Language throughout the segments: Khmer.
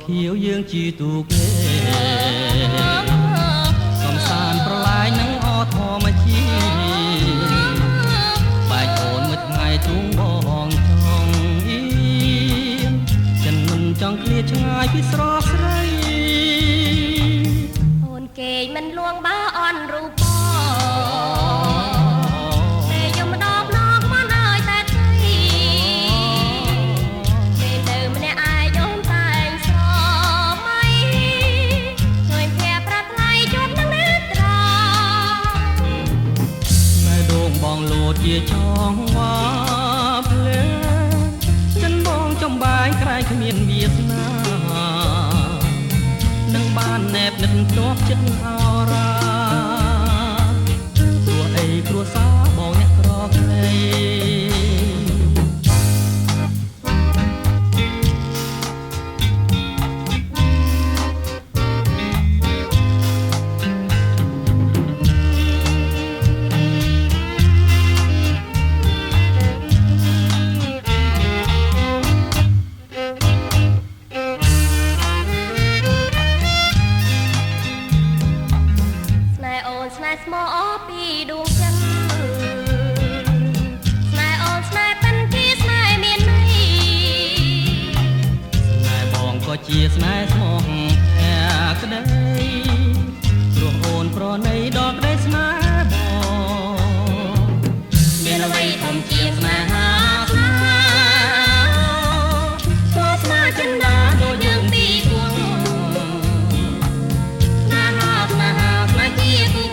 ខៀវយើងជាទូគេសំសានប្រឡាយនឹងអធម្មជាបែកអូនមួយថ្ងៃទ្រូងបងចង់អៀនចិនមិនចង់ឃ្លាតឆ្ងាយពីស្រស់ស្រីអូនគេមិនលួងបើអន់រូបបងតែយំដបឡងមិនអើយតែថ្លៃពេលទៅម្នាក់ឯងអូនតែងស្រមៃឃើញភ័ក្រប្រាថ្លៃជួបនឹងនេត្រាតែដងបងលោតជាចងវ៉ាភ្លេចិនបងចំបែងក្រែងគ្មានវាសនានឹងបានណែបនឹងទប់ចិត្តអរាព្រោះអីគ្រួសារបងអ្នកក្រក្រីស្នេហ៍ស្មោពីដួងចិនស្នេហ៍អូនស្នេហ៍ប៉ិនពីស្នេហ៍មានន័យស្នេហ៍បងក៏ជាស្នេហ៍ស្មោះភក្តីព្រោះអូនប្រណីដល់ក្តីស្នេហ៍បងមានអ្វីធំជាងស្នេហាស្នេហាស្នេហ៍ចិនដាដូចយើងពីរគូស្នេហាស្នេហាស្នេហ៍ជាគូ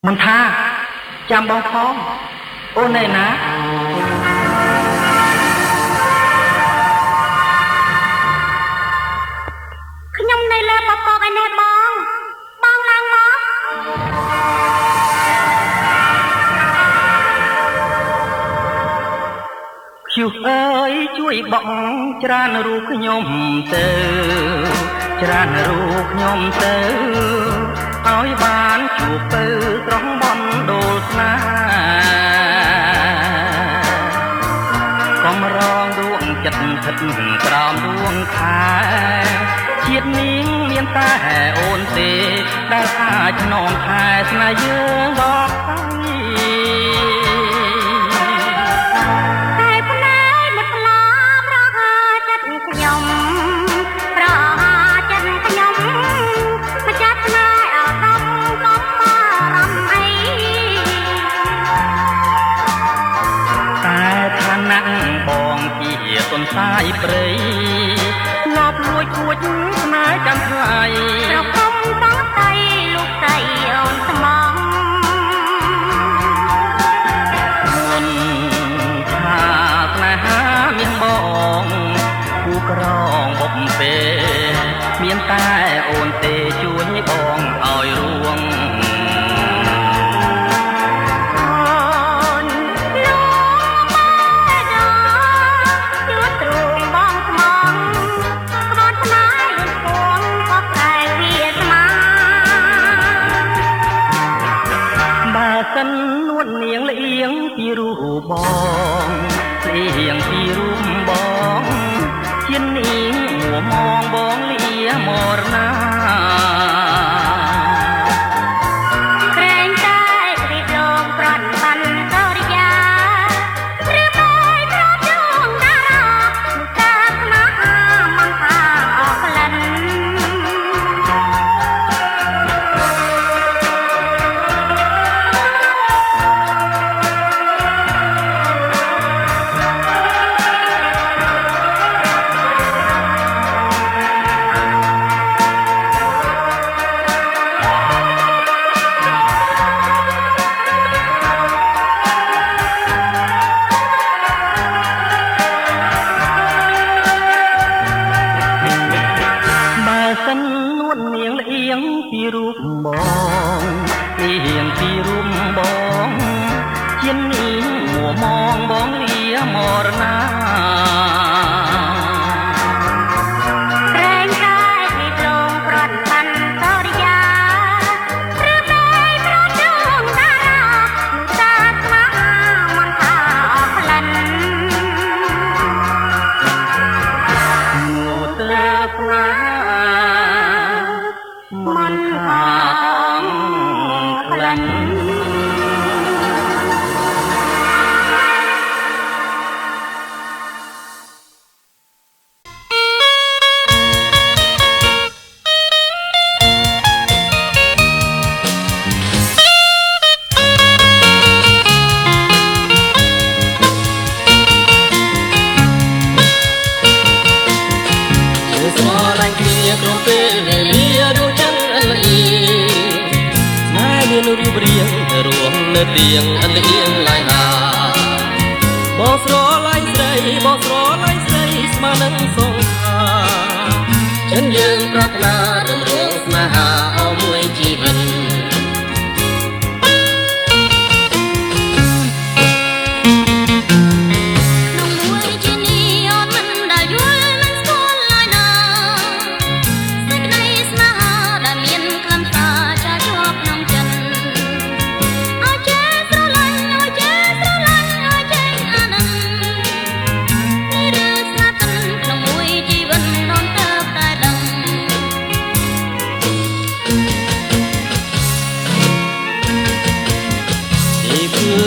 មិនថាចាំបងផងអូននៅណាខ្ញុំនៅលើបបកឯនេះបងឡើងមកឈ្យុះអើយជួយបក់ច្រើនរូបខ្ញុំទៅច្រើនរូបខ្ញុំទៅឲ្យបានជួបទៅត្រង់បនដូលស្នេហ៍កុំរងដួងចិត្តស្ថិតក្រោមដួងខែជាតិនាងមានតែអូនទេដែលអាចឆ្នងខែស្នេហ៍យើងដល់បងជាទុនសាយព្រៃងប់លួចគួចស្នេហ៍ចាំថ្លៃប្រគំតោះតៃលោកស្រីអូនស្មងមុនថាស្នេហាមានបងគូក្រងបុកពេមានតែអូនទេជួយបងឲ្យរួងសិននួននាងលៀងពីរូបបងលៀងពីរូបបងជានាងមួមងបងលាមរណាក្រែងតែរីករងប្រន់បានកោរិយាឬតែប្រជុំតារាតាស្នេហាមិនថាអស់ក្លិនសិននួននាងលៀងពីរូបបងលៀងពីរូបបងជានាងមួមងបងលាមរណាក្រែងតែរីករងប្រន់បានកោរិយាឬតែប្រជុំតារាតាស្នេហាមិនថាអស់ក្លិនងូទៅស្នេហាមិនខាងក្លិនរូបរាងរួមនៅទៀងអលៀងឡាយណាបងស្រឡាញ់ស្រីបងស្រឡាញ់ស្រីស្មើនឹងសងខាចិនយើងប្រាថ្នារំរងស្នេហាអស់មួយជីវិត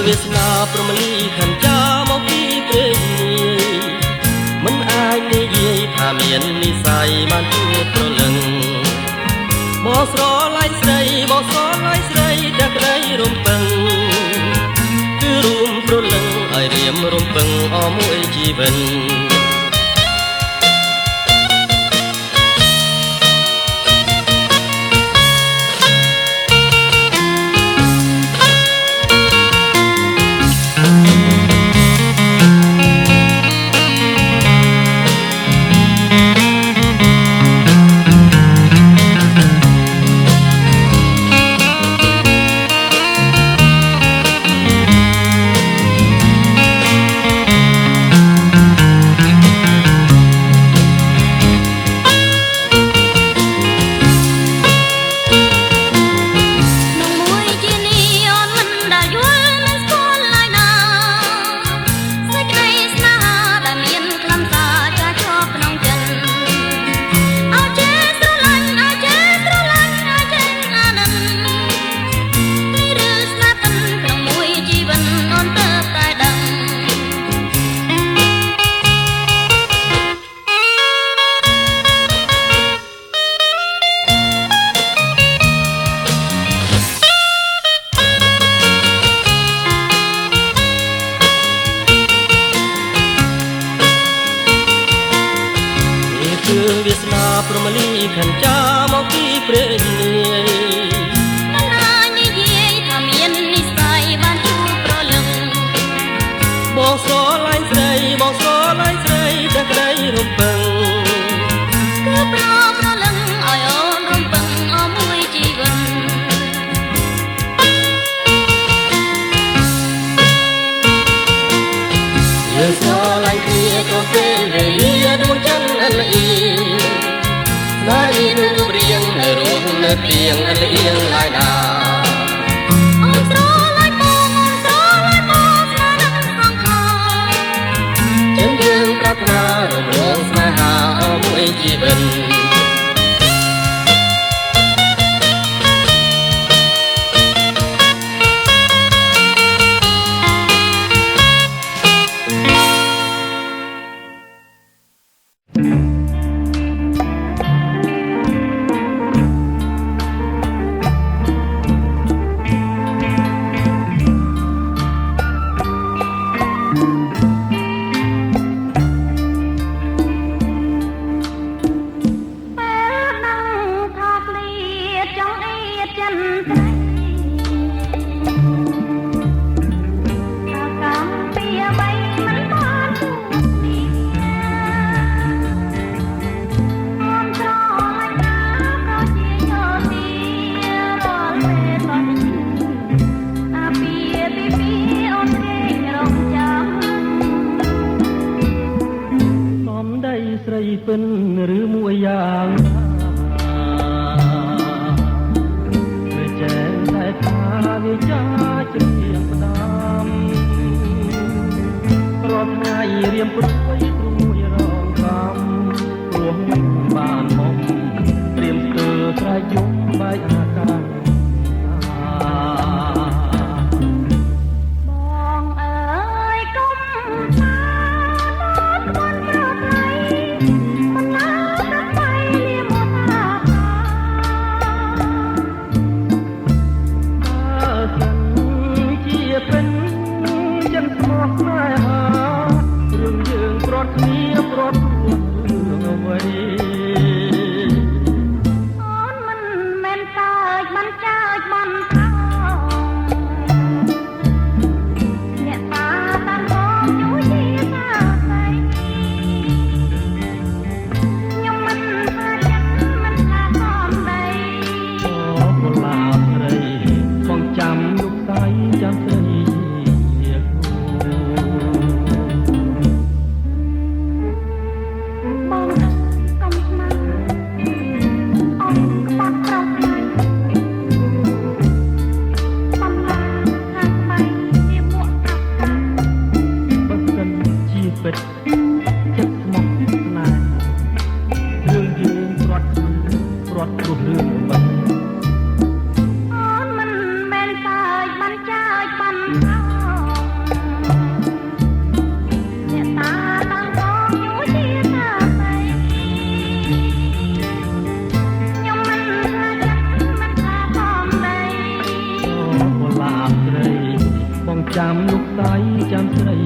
វាសនាប្រមលីខណ្ឌចាមកពីព្រេងមិនអាចនិយាយថាមាននិស័យបានជួបប្រលឹងបងស្រឡាញ់ស្រីបងស្រឡាញ់ស្រីតែក្តីរំពឹងគឺរួមប្រលឹងឲ្យរៀមរំពឹងអស់មួយជីវិត ខិនចាមកពីព្រេងនាយណានិយាយថាមាននិស្ស័យបានជួបប្រលឹងបងស្រឡាញ់ស្រីបងស្រឡាញ់ស្រីតែក្តីរំពឹងគឺប្រលឹងឲ្យអូនរំពឹងអស់មួយជីវិតយើងស្រឡាញ់គ្នាក៏ពេលវេលាដួងច័ន្ទអលអៀងស្នេហ៍នេះរូបរាងនៅរស់នៅទៀងអលអៀងឡើយណាអូនស្រឡាញ់បងអូនស្រឡាញ់បងស្នេហ៍នឹងសង្ខារចឹងយើងប្រាថ្នារំលងស្នេហាអស់មួយជីវិតពិនឬមួយយ៉ាងវាចេះតែថាវាចាជាផ្ដាំរាល់ថ្ងៃរៀមព្រួយរងកំព្រោះបានមកត្រៀមស្ទើរស្រែកយំបាយអាកាសបងអើយកុំថាបានប្រប្រៃเป็นยังสมองไม่หาเรื่องยืงปลอดนี้ปลอดเรื่องเอาไว้អូនមិនមែនតើมันចើចมันថោអ្នកតាតាមបងជួយជាថាស្អីខ្ញុំមិនថាចិត្តមិនថាសំដីអូកុលាបស្រីបងចាំយុគស្អីចាំស្រីចាំលោកស្រីចាំស្រី